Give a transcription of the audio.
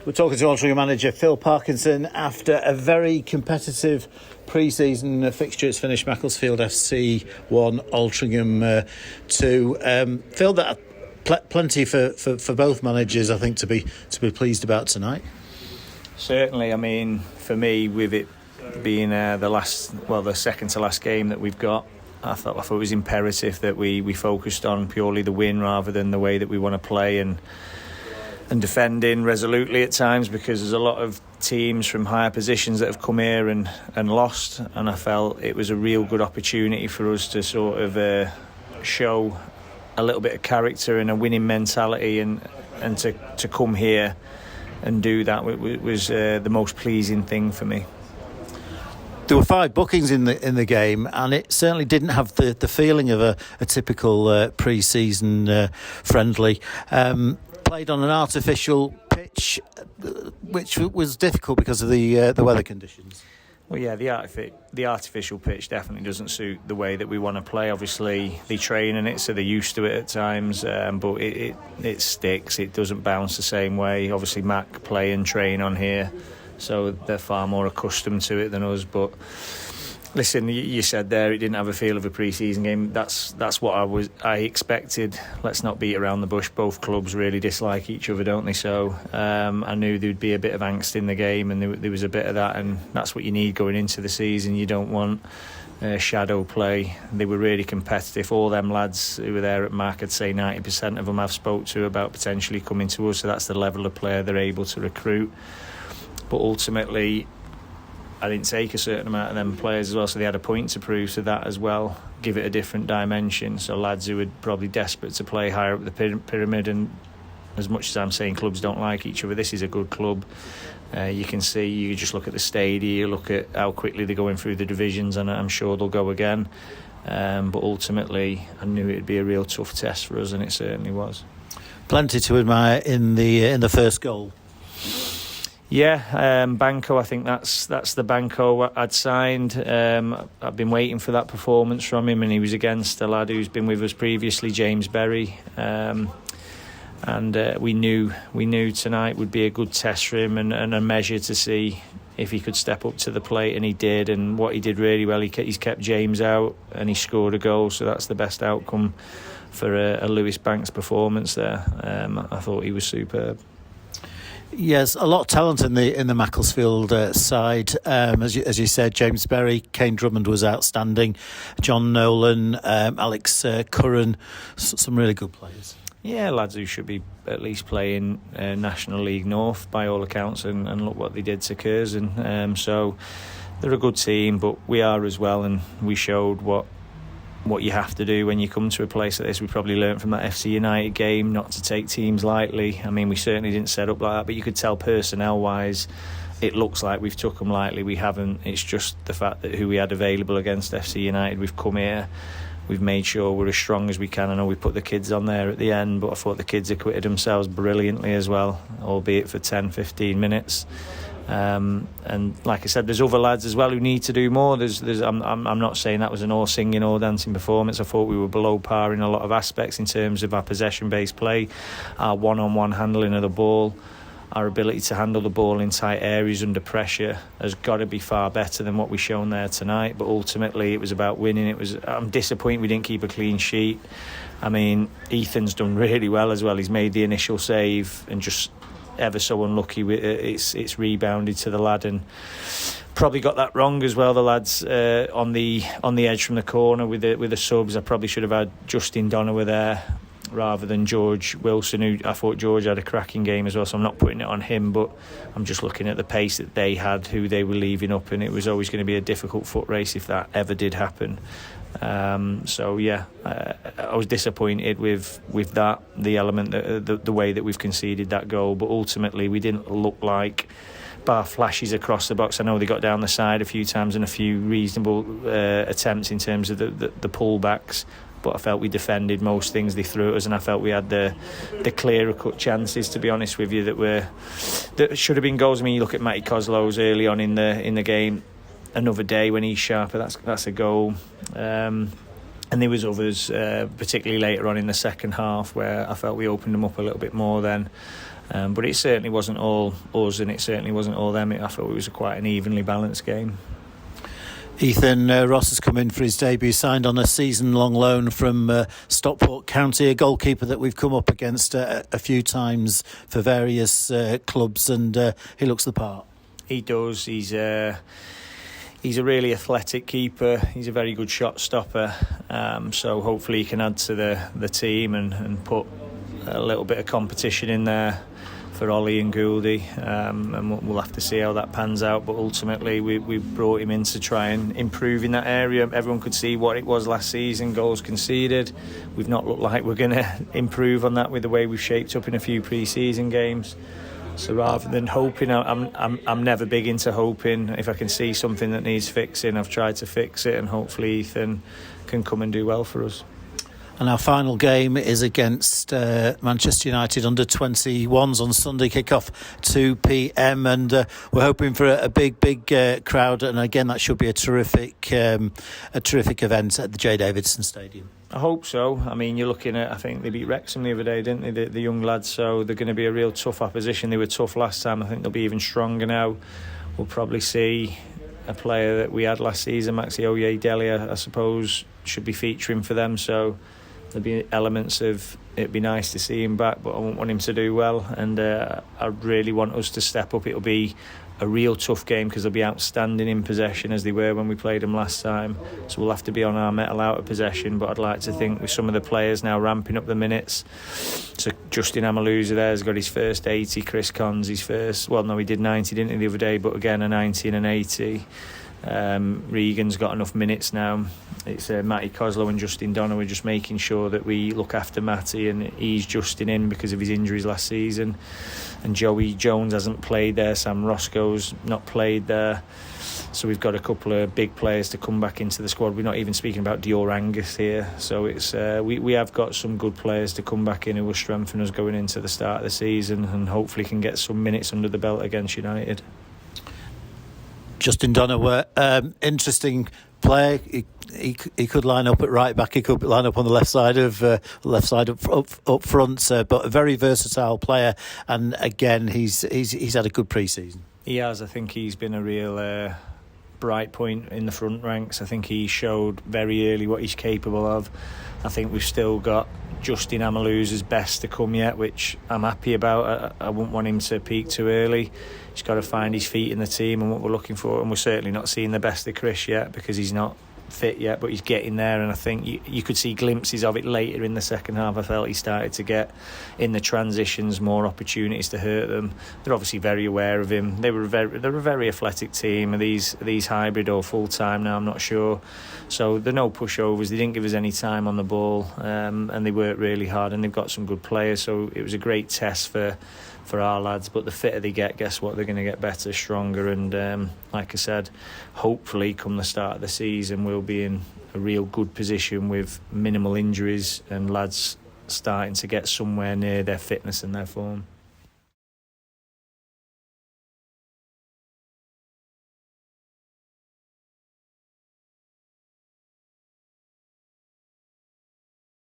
We're talking to Altrincham manager Phil Parkinson after a very competitive pre-season fixture. It's finished Macclesfield FC 1, Altrincham 2. Phil, that plenty for both managers, I think, to be pleased about tonight. Certainly. I mean, for me, with it being the second to last game that we've got, I thought it was imperative that we focused on purely the win rather than the way that we want to play and defending resolutely at times, because there's a lot of teams from higher positions that have come here and lost, and I felt it was a real good opportunity for us to sort of show a little bit of character and a winning mentality, and to come here and do that was the most pleasing thing for me. There were 5 bookings in the game, and it certainly didn't have the feeling of a typical pre-season friendly. Played on an artificial pitch, which was difficult because of the weather conditions. Well, yeah, the artificial pitch definitely doesn't suit the way that we want to play. Obviously, they train in it, so they're used to it at times, but it sticks. It doesn't bounce the same way. Obviously, Mac play and train on here, so they're far more accustomed to it than us. But listen, you said there it didn't have a feel of a pre-season game. That's what I expected. Let's not beat around the bush. Both clubs really dislike each other, don't they? So I knew there'd be a bit of angst in the game, and there was a bit of that, and that's what you need going into the season. You don't want shadow play. They were really competitive. All them lads who were there at Mac, I'd say 90% of them I've spoke to about potentially coming to us. So that's the level of player they're able to recruit. But ultimately, I didn't take a certain amount of them players as well, so they had a point to prove to that as well, give it a different dimension. So lads who were probably desperate to play higher up the pyramid, and as much as I'm saying clubs don't like each other, this is a good club. You can see, you just look at the stadium, you look at how quickly they're going through the divisions, and I'm sure they'll go again. But ultimately, I knew it'd be a real tough test for us, and it certainly was. Plenty to admire in the first goal. Yeah, Banco, I think that's the Banco I'd signed. I've been waiting for that performance from him, and he was against a lad who's been with us previously, James Berry. And we knew tonight would be a good test for him and a measure to see if he could step up to the plate, and he did. And what he did really well, he's kept James out and he scored a goal, so that's the best outcome for a Lewis Banks performance there. I thought he was superb. Yes, a lot of talent in the Macclesfield side. As you said, James Berry, Kane Drummond was outstanding, John Nolan, Alex Curran, some really good players. Yeah, lads who should be at least playing National League North by all accounts, and look what they did to Curzon. So they're a good team, but we are as well, and we showed what you have to do when you come to a place like this. We probably learned from that FC United game not to take teams lightly. I mean, we certainly didn't set up like that, but you could tell personnel-wise it looks like we've took them lightly. We haven't. It's just the fact that who we had available against FC United, we've come here, we've made sure we're as strong as we can. I know we put the kids on there at the end, but I thought the kids acquitted themselves brilliantly as well, albeit for 10-15 minutes. And like I said, there's other lads as well who need to do more. I'm not saying that was an all singing, all dancing performance. I thought we were below par in a lot of aspects in terms of our possession-based play, our one-on-one handling of the ball, our ability to handle the ball in tight areas under pressure has got to be far better than what we've shown there tonight. But ultimately, it was about winning. I'm disappointed we didn't keep a clean sheet. I mean, Ethan's done really well as well. He's made the initial save and just ever so unlucky. It's rebounded to the lad, and probably got that wrong as well. The lads on the edge from the corner with the subs. I probably should have had Justin Donowa there rather than George Wilson, who I thought George had a cracking game as well, so I'm not putting it on him, but I'm just looking at the pace that they had, who they were leaving up, and it was always going to be a difficult foot race if that ever did happen. So yeah, I was disappointed with that, the element, the way that we've conceded that goal, but ultimately we didn't look like, bar flashes across the box. I know they got down the side a few times and a few reasonable attempts in terms of the pullbacks, but I felt we defended most things they threw at us, and I felt we had the clearer cut chances, to be honest with you, that should have been goals. I mean, you look at Matty Coslow's early on in the game, another day when he's sharper, that's a goal. And there was others, particularly later on in the second half, where I felt we opened them up a little bit more then. But it certainly wasn't all us, and it certainly wasn't all them. I thought it was quite an evenly balanced game. Ethan Ross has come in for his debut, signed on a season-long loan from Stockport County, a goalkeeper that we've come up against a few times for various clubs, and he looks the part. He does. He's a really athletic keeper. He's a very good shot stopper. So hopefully he can add to the team and put a little bit of competition in there for Ollie and Gouldy. And we'll have to see how that pans out. But ultimately we brought him in to try and improve in that area. Everyone could see what it was last season, goals conceded. We've not looked like we're going to improve on that with the way we've shaped up in a few pre-season games. So rather than hoping, I'm never big into hoping. If I can see something that needs fixing, I've tried to fix it, and hopefully Ethan can come and do well for us. And our final game is against Manchester United under 21s on Sunday, kick-off 2 p.m, and we're hoping for a big crowd, and again that should be a terrific event at the J Davidson Stadium. I hope so. I mean, you're looking at, I think they beat Wrexham the other day, didn't they, the young lads, so they're going to be a real tough opposition. They were tough last time. I think they'll be even stronger now. We'll probably see a player that we had last season, Maxi Oye-Dele, I suppose, should be featuring for them, so there'll be elements of it'd be nice to see him back, but I won't want him to do well, and I really want us to step up. It'll be a real tough game because they'll be outstanding in possession as they were when we played them last time, so we'll have to be on our mettle out of possession. But I'd like to think with some of the players now ramping up the minutes, so Justin Amaluza there's got his first 80, Chris Cons his first, well no, he did 90 didn't he the other day, but again a 90 and an 80. Regan's got enough minutes now. It's Matty Coslow and Justin Donner. We're just making sure that we look after Matty and ease Justin in because of his injuries last season. And Joey Jones hasn't played there. Sam Roscoe's not played there. So we've got a couple of big players to come back into the squad. We're not even speaking about Dior Angus here. So it's we have got some good players to come back in who will strengthen us going into the start of the season, and hopefully can get some minutes under the belt against United. Justin Donner, interesting player. He could line up at right back. He could line up on the left side up front. But a very versatile player. And again, he's had a good pre-season. He has. I think he's been a real bright point in the front ranks. I think he showed very early what he's capable of. I think we've still got Justin Amaluza's best to come yet, which I'm happy about. I wouldn't want him to peak too early. He's got to find his feet in the team and what we're looking for, and we're certainly not seeing the best of Chris yet because he's not fit yet, but he's getting there, and I think you could see glimpses of it later in the second half. I felt he started to get in the transitions more opportunities to hurt them. They're obviously very aware of him. They're a very athletic team. Are these hybrid or full time now? I'm not sure. So there are no pushovers. They didn't give us any time on the ball, and they worked really hard, and they've got some good players. So it was a great test for our lads, but the fitter they get, guess what, they're going to get better, stronger, and like I said, hopefully come the start of the season we'll be in a real good position with minimal injuries and lads starting to get somewhere near their fitness and their form.